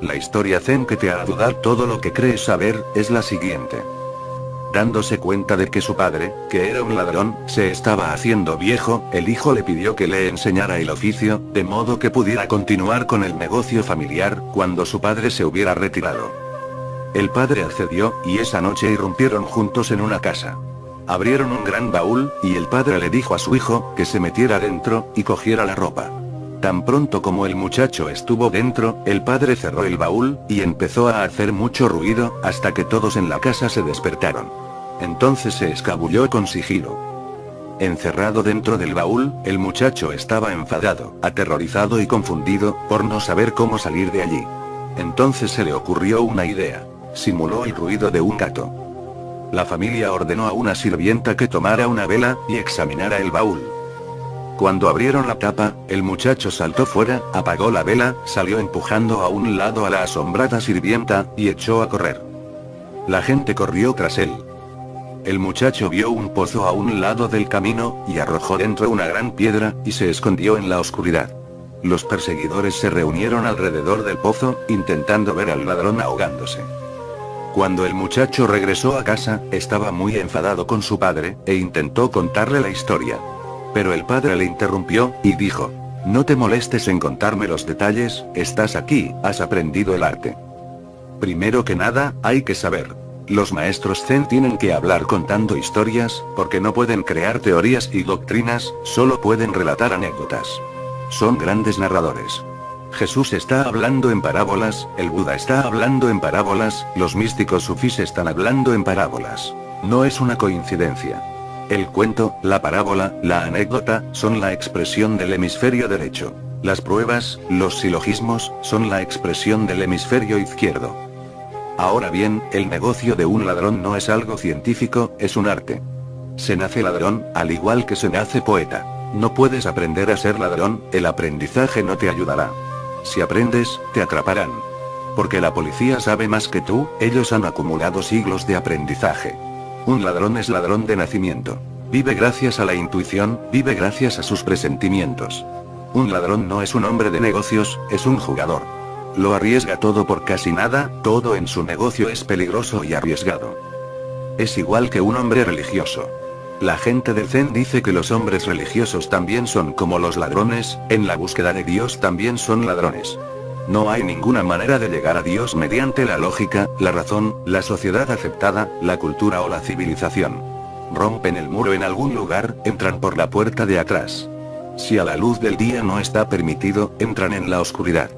La historia zen que te hará dudar todo lo que crees saber, es la siguiente. Dándose cuenta de que su padre, que era un ladrón, se estaba haciendo viejo, el hijo le pidió que le enseñara el oficio, de modo que pudiera continuar con el negocio familiar, cuando su padre se hubiera retirado. El padre accedió, y esa noche irrumpieron juntos en una casa. Abrieron un gran baúl, y el padre le dijo a su hijo, que se metiera dentro, y cogiera la ropa. Tan pronto como el muchacho estuvo dentro, el padre cerró el baúl, y empezó a hacer mucho ruido, hasta que todos en la casa se despertaron. Entonces se escabulló con sigilo. Encerrado dentro del baúl, el muchacho estaba enfadado, aterrorizado y confundido, por no saber cómo salir de allí. Entonces se le ocurrió una idea. Simuló el ruido de un gato. La familia ordenó a una sirvienta que tomara una vela, y examinara el baúl. Cuando abrieron la tapa, el muchacho saltó fuera, apagó la vela, salió empujando a un lado a la asombrada sirvienta, y echó a correr. La gente corrió tras él. El muchacho vio un pozo a un lado del camino, y arrojó dentro una gran piedra, y se escondió en la oscuridad. Los perseguidores se reunieron alrededor del pozo, intentando ver al ladrón ahogándose. Cuando el muchacho regresó a casa, estaba muy enfadado con su padre, e intentó contarle la historia. Pero el padre le interrumpió, y dijo: «No te molestes en contarme los detalles, estás aquí, has aprendido el arte. Primero que nada, hay que saber. Los maestros zen tienen que hablar contando historias, porque no pueden crear teorías y doctrinas, solo pueden relatar anécdotas. Son grandes narradores. Jesús está hablando en parábolas, el Buda está hablando en parábolas, los místicos sufís están hablando en parábolas. No es una coincidencia. El cuento, la parábola, la anécdota, son la expresión del hemisferio derecho. Las pruebas, los silogismos, son la expresión del hemisferio izquierdo. Ahora bien, el negocio de un ladrón no es algo científico, es un arte. Se nace ladrón, al igual que se nace poeta. No puedes aprender a ser ladrón, el aprendizaje no te ayudará. Si aprendes, te atraparán. Porque la policía sabe más que tú, ellos han acumulado siglos de aprendizaje. Un ladrón es ladrón de nacimiento. Vive gracias a la intuición, vive gracias a sus presentimientos. Un ladrón no es un hombre de negocios, es un jugador. Lo arriesga todo por casi nada, todo en su negocio es peligroso y arriesgado. Es igual que un hombre religioso. La gente del Zen dice que los hombres religiosos también son como los ladrones, en la búsqueda de Dios también son ladrones. No hay ninguna manera de llegar a Dios mediante la lógica, la razón, la sociedad aceptada, la cultura o la civilización. Rompen el muro en algún lugar, entran por la puerta de atrás. Si a la luz del día no está permitido, entran en la oscuridad.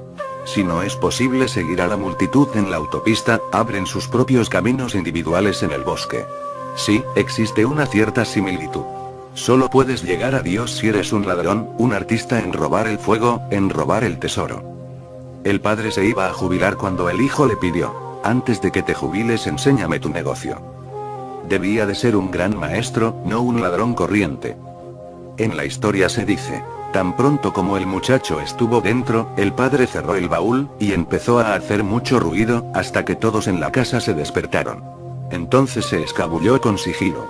Si no es posible seguir a la multitud en la autopista, abren sus propios caminos individuales en el bosque. Sí, existe una cierta similitud. Solo puedes llegar a Dios si eres un ladrón, un artista en robar el fuego, en robar el tesoro. El padre se iba a jubilar cuando el hijo le pidió: «Antes de que te jubiles, enséñame tu negocio». Debía de ser un gran maestro, no un ladrón corriente. En la historia se dice: tan pronto como el muchacho estuvo dentro, el padre cerró el baúl, y empezó a hacer mucho ruido, hasta que todos en la casa se despertaron. Entonces se escabulló con sigilo.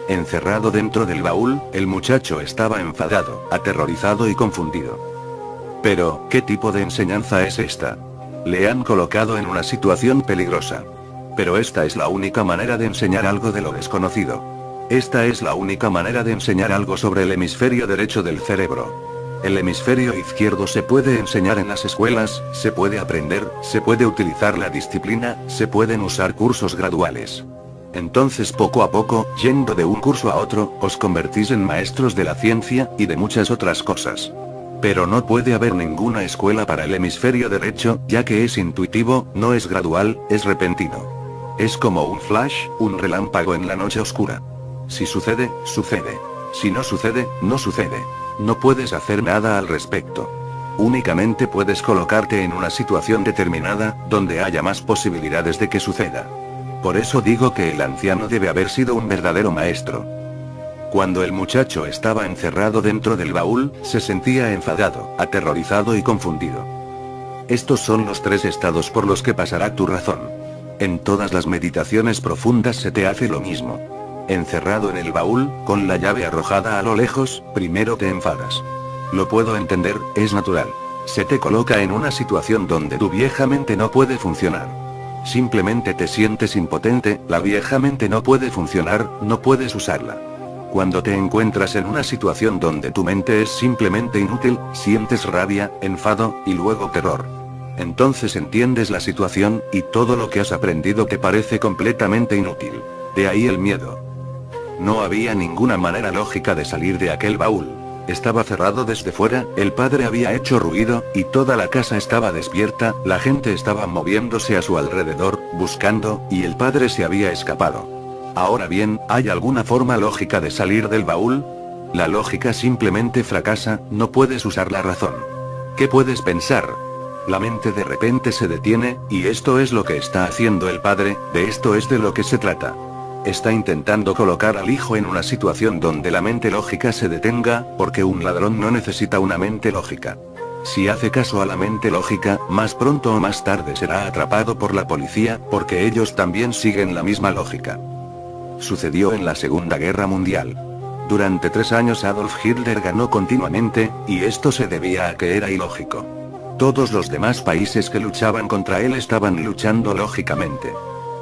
Encerrado dentro del baúl, el muchacho estaba enfadado, aterrorizado y confundido. Pero, ¿qué tipo de enseñanza es esta? Le han colocado en una situación peligrosa. Pero esta es la única manera de enseñar algo de lo desconocido. Esta es la única manera de enseñar algo sobre el hemisferio derecho del cerebro. El hemisferio izquierdo se puede enseñar en las escuelas, se puede aprender, se puede utilizar la disciplina, se pueden usar cursos graduales. Entonces poco a poco, yendo de un curso a otro, os convertís en maestros de la ciencia, y de muchas otras cosas. Pero no puede haber ninguna escuela para el hemisferio derecho, ya que es intuitivo, no es gradual, es repentino. Es como un flash, un relámpago en la noche oscura. Si sucede, sucede. Si no sucede, no sucede. No puedes hacer nada al respecto. Únicamente puedes colocarte en una situación determinada, donde haya más posibilidades de que suceda. Por eso digo que el anciano debe haber sido un verdadero maestro. Cuando el muchacho estaba encerrado dentro del baúl, se sentía enfadado, aterrorizado y confundido. Estos son los 3 estados por los que pasará tu razón. En todas las meditaciones profundas se te hace lo mismo. Encerrado en el baúl, con la llave arrojada a lo lejos, primero te enfadas. Lo puedo entender, es natural. Se te coloca en una situación donde tu vieja mente no puede funcionar. Simplemente te sientes impotente, la vieja mente no puede funcionar, no puedes usarla. Cuando te encuentras en una situación donde tu mente es simplemente inútil, sientes rabia, enfado, y luego terror. Entonces entiendes la situación, y todo lo que has aprendido te parece completamente inútil. De ahí el miedo. No había ninguna manera lógica de salir de aquel baúl. Estaba cerrado desde fuera, el padre había hecho ruido, y toda la casa estaba despierta, la gente estaba moviéndose a su alrededor, buscando, y el padre se había escapado. Ahora bien, ¿hay alguna forma lógica de salir del baúl? La lógica simplemente fracasa, no puedes usar la razón. ¿Qué puedes pensar? La mente de repente se detiene, y esto es lo que está haciendo el padre, de esto es de lo que se trata. Está intentando colocar al hijo en una situación donde la mente lógica se detenga, porque un ladrón no necesita una mente lógica. Si hace caso a la mente lógica, más pronto o más tarde será atrapado por la policía, porque ellos también siguen la misma lógica. Sucedió en la Segunda Guerra Mundial. Durante 3 años Adolf Hitler ganó continuamente, y esto se debía a que era ilógico. Todos los demás países que luchaban contra él estaban luchando lógicamente.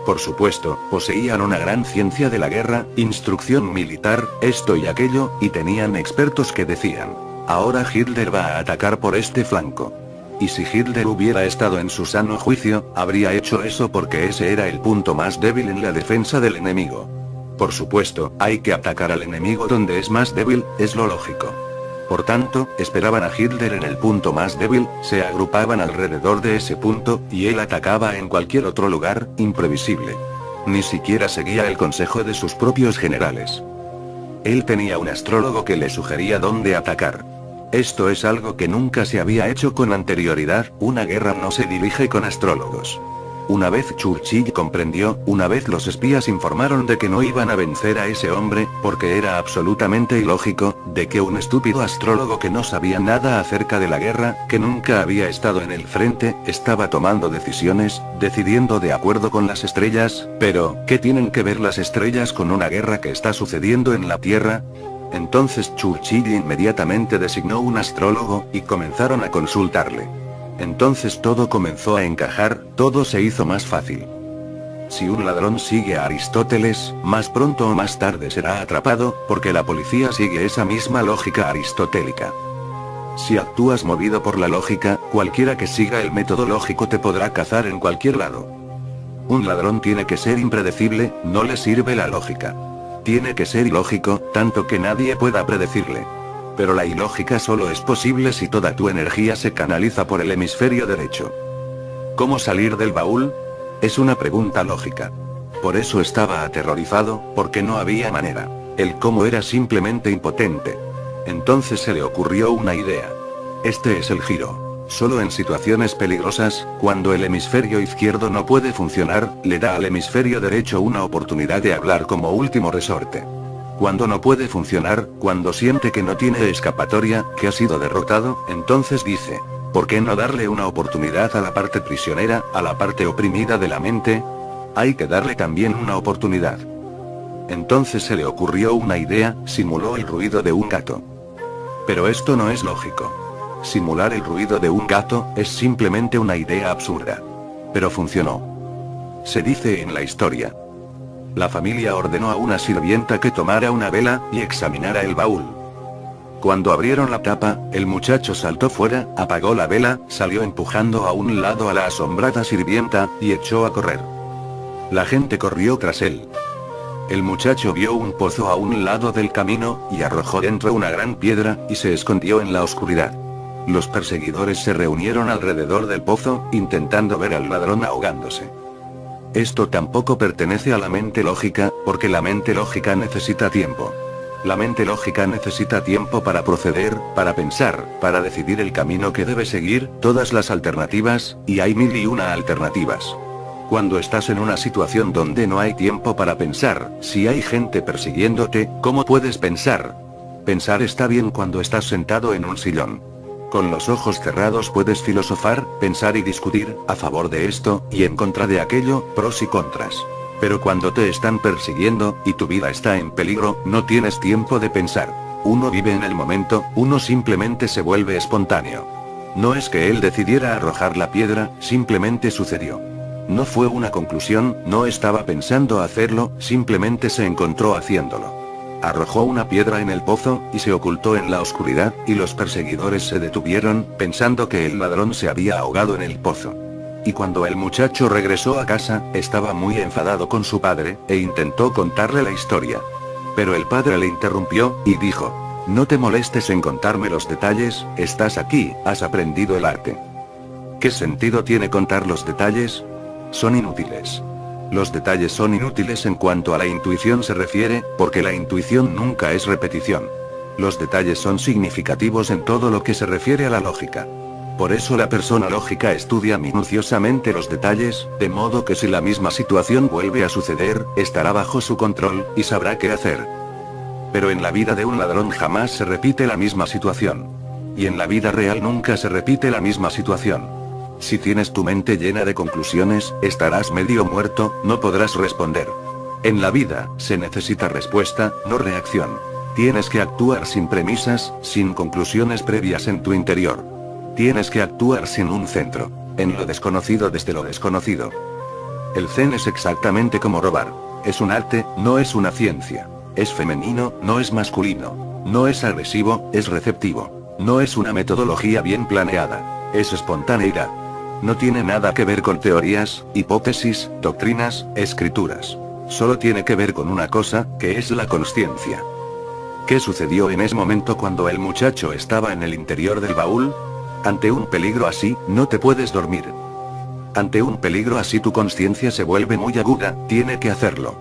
Por supuesto, poseían una gran ciencia de la guerra, instrucción militar, esto y aquello, y tenían expertos que decían, ahora Hitler va a atacar por este flanco. Y si Hitler hubiera estado en su sano juicio, habría hecho eso porque ese era el punto más débil en la defensa del enemigo. Por supuesto, hay que atacar al enemigo donde es más débil, es lo lógico. Por tanto, esperaban a Hitler en el punto más débil, se agrupaban alrededor de ese punto, y él atacaba en cualquier otro lugar, imprevisible. Ni siquiera seguía el consejo de sus propios generales. Él tenía un astrólogo que le sugería dónde atacar. Esto es algo que nunca se había hecho con anterioridad, una guerra no se dirige con astrólogos. Una vez Churchill comprendió, una vez los espías informaron de que no iban a vencer a ese hombre, porque era absolutamente ilógico, de que un estúpido astrólogo que no sabía nada acerca de la guerra, que nunca había estado en el frente, estaba tomando decisiones, decidiendo de acuerdo con las estrellas, pero, ¿qué tienen que ver las estrellas con una guerra que está sucediendo en la Tierra? Entonces Churchill inmediatamente designó un astrólogo, y comenzaron a consultarle. Entonces todo comenzó a encajar, todo se hizo más fácil. Si un ladrón sigue a Aristóteles, más pronto o más tarde será atrapado, porque la policía sigue esa misma lógica aristotélica. Si actúas movido por la lógica, cualquiera que siga el método lógico te podrá cazar en cualquier lado. Un ladrón tiene que ser impredecible, no le sirve la lógica. Tiene que ser ilógico, tanto que nadie pueda predecirle. Pero la ilógica solo es posible si toda tu energía se canaliza por el hemisferio derecho. ¿Cómo salir del baúl? Es una pregunta lógica. Por eso estaba aterrorizado, porque no había manera. El cómo era simplemente impotente. Entonces se le ocurrió una idea. Este es el giro. Solo en situaciones peligrosas, cuando el hemisferio izquierdo no puede funcionar, le da al hemisferio derecho una oportunidad de hablar como último resorte. Cuando no puede funcionar, cuando siente que no tiene escapatoria, que ha sido derrotado, entonces dice, ¿por qué no darle una oportunidad a la parte prisionera, a la parte oprimida de la mente? Hay que darle también una oportunidad. Entonces se le ocurrió una idea, simuló el ruido de un gato. Pero esto no es lógico. Simular el ruido de un gato, es simplemente una idea absurda. Pero funcionó. Se dice en la historia. La familia ordenó a una sirvienta que tomara una vela, y examinara el baúl. Cuando abrieron la tapa, el muchacho saltó fuera, apagó la vela, salió empujando a un lado a la asombrada sirvienta, y echó a correr. La gente corrió tras él. El muchacho vio un pozo a un lado del camino, y arrojó dentro una gran piedra, y se escondió en la oscuridad. Los perseguidores se reunieron alrededor del pozo, intentando ver al ladrón ahogándose. Esto tampoco pertenece a la mente lógica, porque la mente lógica necesita tiempo. La mente lógica necesita tiempo para proceder, para pensar, para decidir el camino que debe seguir, todas las alternativas, y hay 1001 alternativas. Cuando estás en una situación donde no hay tiempo para pensar, si hay gente persiguiéndote, ¿cómo puedes pensar? Pensar está bien cuando estás sentado en un sillón. Con los ojos cerrados puedes filosofar, pensar y discutir, a favor de esto, y en contra de aquello, pros y contras. Pero cuando te están persiguiendo, y tu vida está en peligro, no tienes tiempo de pensar. Uno vive en el momento, uno simplemente se vuelve espontáneo. No es que él decidiera arrojar la piedra, simplemente sucedió. No fue una conclusión, no estaba pensando hacerlo, simplemente se encontró haciéndolo. Arrojó una piedra en el pozo, y se ocultó en la oscuridad, y los perseguidores se detuvieron, pensando que el ladrón se había ahogado en el pozo. Y cuando el muchacho regresó a casa, estaba muy enfadado con su padre, e intentó contarle la historia. Pero el padre le interrumpió, y dijo: no te molestes en contarme los detalles, estás aquí, has aprendido el arte. ¿Qué sentido tiene contar los detalles? Son inútiles. Los detalles son inútiles en cuanto a la intuición se refiere, porque la intuición nunca es repetición. Los detalles son significativos en todo lo que se refiere a la lógica. Por eso la persona lógica estudia minuciosamente los detalles, de modo que si la misma situación vuelve a suceder, estará bajo su control, y sabrá qué hacer. Pero en la vida de un ladrón jamás se repite la misma situación. Y en la vida real nunca se repite la misma situación. Si tienes tu mente llena de conclusiones, estarás medio muerto, no podrás responder. En la vida, se necesita respuesta, no reacción. Tienes que actuar sin premisas, sin conclusiones previas en tu interior. Tienes que actuar sin un centro. En lo desconocido desde lo desconocido. El zen es exactamente como robar. Es un arte, no es una ciencia. Es femenino, no es masculino. No es agresivo, es receptivo. No es una metodología bien planeada. Es espontaneidad. No tiene nada que ver con teorías, hipótesis, doctrinas, escrituras. Solo tiene que ver con una cosa, que es la consciencia. ¿Qué sucedió en ese momento cuando el muchacho estaba en el interior del baúl? Ante un peligro así, no te puedes dormir. Ante un peligro así tu conciencia se vuelve muy aguda, tiene que hacerlo.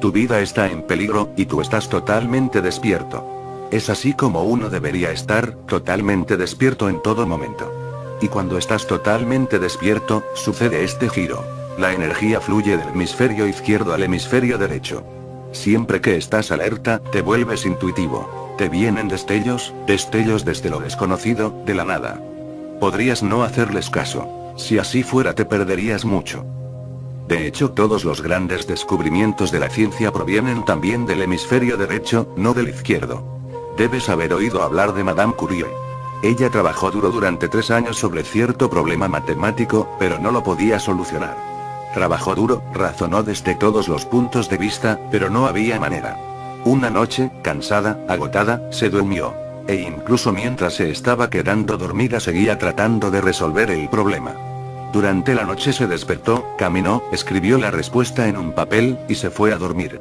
Tu vida está en peligro, y tú estás totalmente despierto. Es así como uno debería estar, totalmente despierto en todo momento. Y cuando estás totalmente despierto, sucede este giro. La energía fluye del hemisferio izquierdo al hemisferio derecho. Siempre que estás alerta, te vuelves intuitivo. Te vienen destellos desde lo desconocido, de la nada. Podrías no hacerles caso. Si así fuera te perderías mucho. De hecho, todos los grandes descubrimientos de la ciencia provienen también del hemisferio derecho, no del izquierdo. Debes haber oído hablar de Madame Curie. Ella trabajó duro durante 3 años sobre cierto problema matemático, pero no lo podía solucionar. Trabajó duro, razonó desde todos los puntos de vista, pero no había manera. Una noche, cansada, agotada, se durmió. E incluso mientras se estaba quedando dormida seguía tratando de resolver el problema. Durante la noche se despertó, caminó, escribió la respuesta en un papel, y se fue a dormir.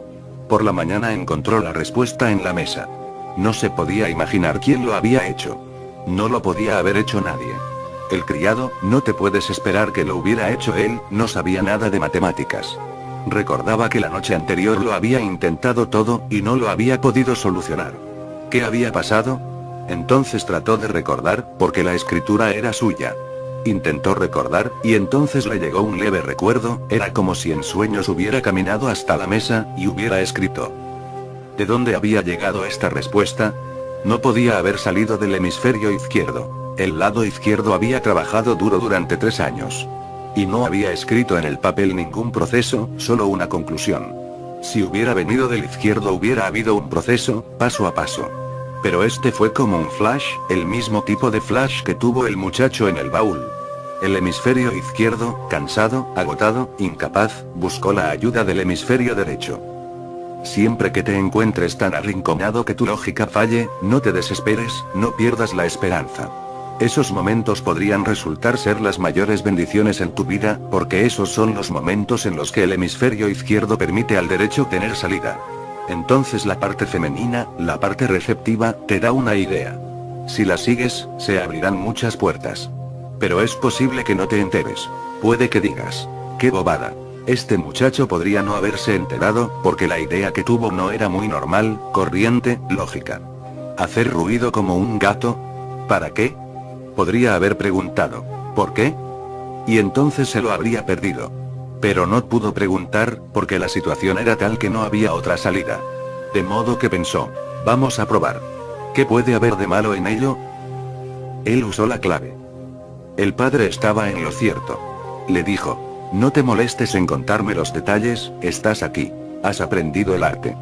Por la mañana encontró la respuesta en la mesa. No se podía imaginar quién lo había hecho. No lo podía haber hecho nadie. El criado, no te puedes esperar que lo hubiera hecho él, no sabía nada de matemáticas. Recordaba que la noche anterior lo había intentado todo, y no lo había podido solucionar. ¿Qué había pasado? Entonces trató de recordar, porque la escritura era suya. Intentó recordar, y entonces le llegó un leve recuerdo, era como si en sueños hubiera caminado hasta la mesa, y hubiera escrito. ¿De dónde había llegado esta respuesta? No podía haber salido del hemisferio izquierdo. El lado izquierdo había trabajado duro durante 3 años. Y no había escrito en el papel ningún proceso, solo una conclusión. Si hubiera venido del izquierdo hubiera habido un proceso, paso a paso. Pero este fue como un flash, el mismo tipo de flash que tuvo el muchacho en el baúl. El hemisferio izquierdo, cansado, agotado, incapaz, buscó la ayuda del hemisferio derecho. Siempre que te encuentres tan arrinconado que tu lógica falle, no te desesperes, no pierdas la esperanza. Esos momentos podrían resultar ser las mayores bendiciones en tu vida, porque esos son los momentos en los que el hemisferio izquierdo permite al derecho tener salida. Entonces la parte femenina, la parte receptiva, te da una idea. Si la sigues, se abrirán muchas puertas. Pero es posible que no te enteres. Puede que digas, ¡qué bobada! Este muchacho podría no haberse enterado, porque la idea que tuvo no era muy normal, corriente, lógica. ¿Hacer ruido como un gato? ¿Para qué? Podría haber preguntado, ¿por qué? Y entonces se lo habría perdido. Pero no pudo preguntar, porque la situación era tal que no había otra salida. De modo que pensó, vamos a probar. ¿Qué puede haber de malo en ello? Él usó la clave. El padre estaba en lo cierto. Le dijo, no te molestes en contarme los detalles, estás aquí. Has aprendido el arte.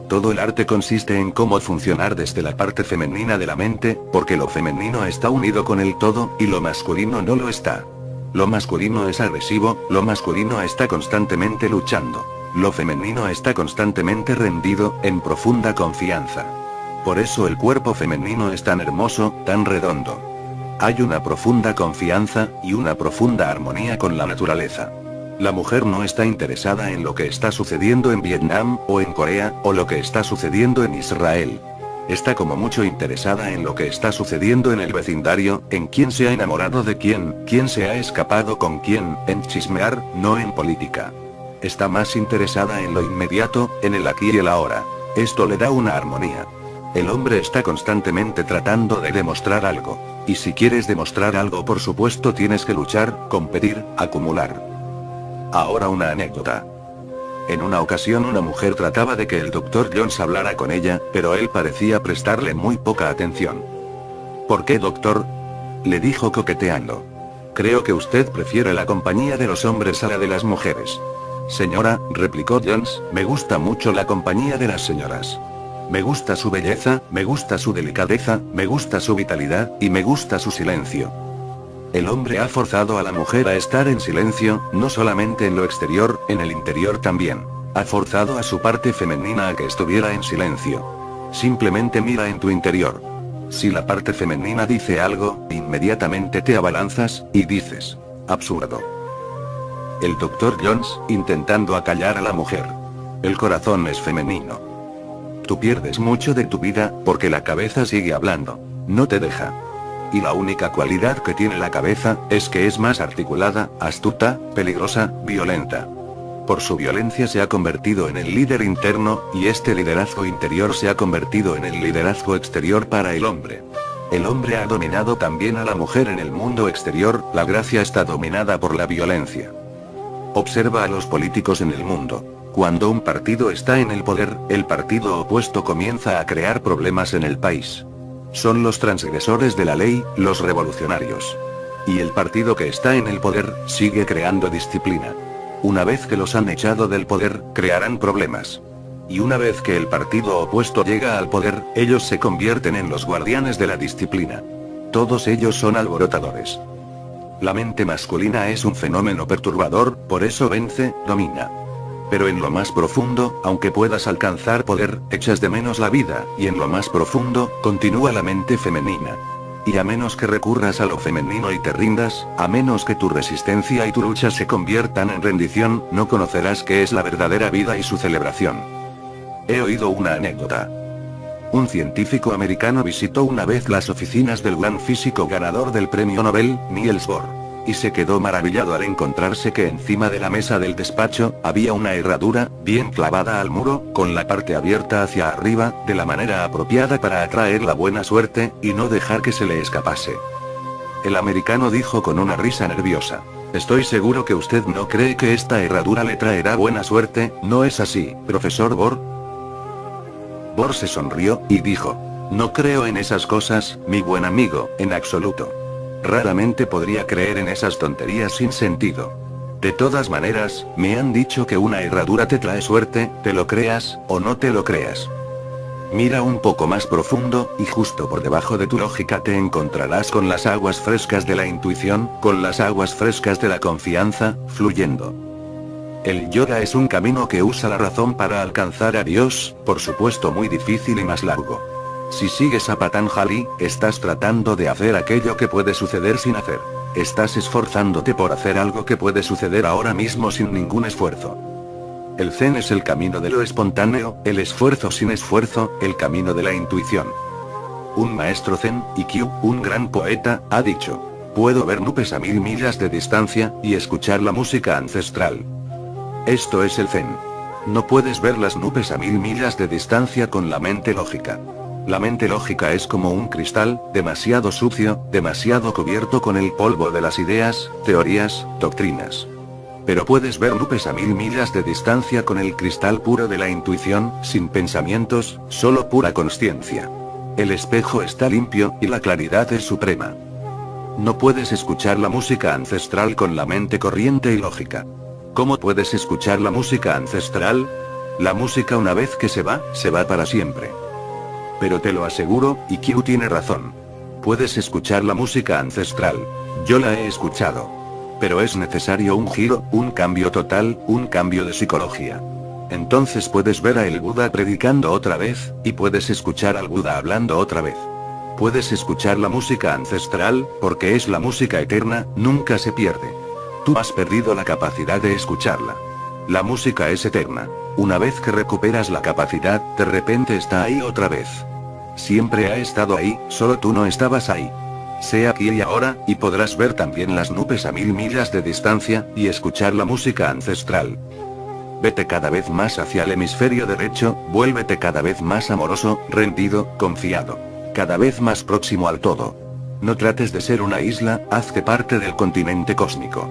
Todo el arte consiste en cómo funcionar desde la parte femenina de la mente, porque lo femenino está unido con el todo, y lo masculino no lo está. Lo masculino es agresivo, lo masculino está constantemente luchando. Lo femenino está constantemente rendido, en profunda confianza. Por eso el cuerpo femenino es tan hermoso, tan redondo. Hay una profunda confianza, y una profunda armonía con la naturaleza. La mujer no está interesada en lo que está sucediendo en Vietnam, o en Corea, o lo que está sucediendo en Israel. Está como mucho interesada en lo que está sucediendo en el vecindario, en quién se ha enamorado de quién se ha escapado con quién, en chismear, no en política. Está más interesada en lo inmediato, en el aquí y el ahora. Esto le da una armonía. El hombre está constantemente tratando de demostrar algo. Y si quieres demostrar algo, por supuesto tienes que luchar, competir, acumular. Ahora una anécdota. En una ocasión una mujer trataba de que el Dr. Jones hablara con ella, pero él parecía prestarle muy poca atención. ¿Por qué, doctor? Le dijo coqueteando. Creo que usted prefiere la compañía de los hombres a la de las mujeres. Señora, replicó Jones, me gusta mucho la compañía de las señoras. Me gusta su belleza, me gusta su delicadeza, me gusta su vitalidad, y me gusta su silencio. El hombre ha forzado a la mujer a estar en silencio, no solamente en lo exterior, en el interior también. Ha forzado a su parte femenina a que estuviera en silencio. Simplemente mira en tu interior. Si la parte femenina dice algo, inmediatamente te abalanzas, y dices, absurdo. El Dr. Jones, intentando acallar a la mujer. El corazón es femenino. Tú pierdes mucho de tu vida, porque la cabeza sigue hablando. No te deja. Y la única cualidad que tiene la cabeza, es que es más articulada, astuta, peligrosa, violenta. Por su violencia se ha convertido en el líder interno, y este liderazgo interior se ha convertido en el liderazgo exterior para el hombre. El hombre ha dominado también a la mujer en el mundo exterior, la gracia está dominada por la violencia. Observa a los políticos en el mundo. Cuando un partido está en el poder, el partido opuesto comienza a crear problemas en el país. Son los transgresores de la ley, los revolucionarios. Y el partido que está en el poder, sigue creando disciplina. Una vez que los han echado del poder, crearán problemas. Y una vez que el partido opuesto llega al poder, ellos se convierten en los guardianes de la disciplina. Todos ellos son alborotadores. La mente masculina es un fenómeno perturbador, por eso vence, domina. Pero en lo más profundo, aunque puedas alcanzar poder, echas de menos la vida, y en lo más profundo, continúa la mente femenina. Y a menos que recurras a lo femenino y te rindas, a menos que tu resistencia y tu lucha se conviertan en rendición, no conocerás qué es la verdadera vida y su celebración. He oído una anécdota. Un científico americano visitó una vez las oficinas del gran físico ganador del premio Nobel, Niels Bohr. Y se quedó maravillado al encontrarse que encima de la mesa del despacho, había una herradura, bien clavada al muro, con la parte abierta hacia arriba, de la manera apropiada para atraer la buena suerte, y no dejar que se le escapase. El americano dijo con una risa nerviosa. Estoy seguro que usted no cree que esta herradura le traerá buena suerte, ¿no es así, profesor Bohr? Bohr se sonrió, y dijo. No creo en esas cosas, mi buen amigo, en absoluto. Raramente podría creer en esas tonterías sin sentido. De todas maneras, me han dicho que una herradura te trae suerte, te lo creas, o no te lo creas. Mira un poco más profundo, y justo por debajo de tu lógica te encontrarás con las aguas frescas de la intuición, con las aguas frescas de la confianza, fluyendo. El yoga es un camino que usa la razón para alcanzar a Dios, por supuesto muy difícil y más largo. Si sigues a Patanjali, estás tratando de hacer aquello que puede suceder sin hacer. Estás esforzándote por hacer algo que puede suceder ahora mismo sin ningún esfuerzo. El Zen es el camino de lo espontáneo, el esfuerzo sin esfuerzo, el camino de la intuición. Un maestro Zen, Ikkyu, un gran poeta, ha dicho: puedo ver nubes a 1000 millas de distancia, y escuchar la música ancestral. Esto es el Zen. No puedes ver las nubes a 1000 millas de distancia con la mente lógica. La mente lógica es como un cristal, demasiado sucio, demasiado cubierto con el polvo de las ideas, teorías, doctrinas. Pero puedes ver nubes a 1000 millas de distancia con el cristal puro de la intuición, sin pensamientos, solo pura consciencia. El espejo está limpio, y la claridad es suprema. No puedes escuchar la música ancestral con la mente corriente y lógica. ¿Cómo puedes escuchar la música ancestral? La música una vez que se va para siempre. Pero te lo aseguro, y Q tiene razón. Puedes escuchar la música ancestral. Yo la he escuchado. Pero es necesario un giro, un cambio total, un cambio de psicología. Entonces puedes ver a el Buda predicando otra vez, y puedes escuchar al Buda hablando otra vez. Puedes escuchar la música ancestral, porque es la música eterna, nunca se pierde. Tú has perdido la capacidad de escucharla. La música es eterna. Una vez que recuperas la capacidad, de repente está ahí otra vez. Siempre ha estado ahí, solo tú no estabas ahí. Sé aquí y ahora, y podrás ver también las nubes a 1000 millas de distancia, y escuchar la música ancestral. Vete cada vez más hacia el hemisferio derecho, vuélvete cada vez más amoroso, rendido, confiado. Cada vez más próximo al todo. No trates de ser una isla, hazte parte del continente cósmico.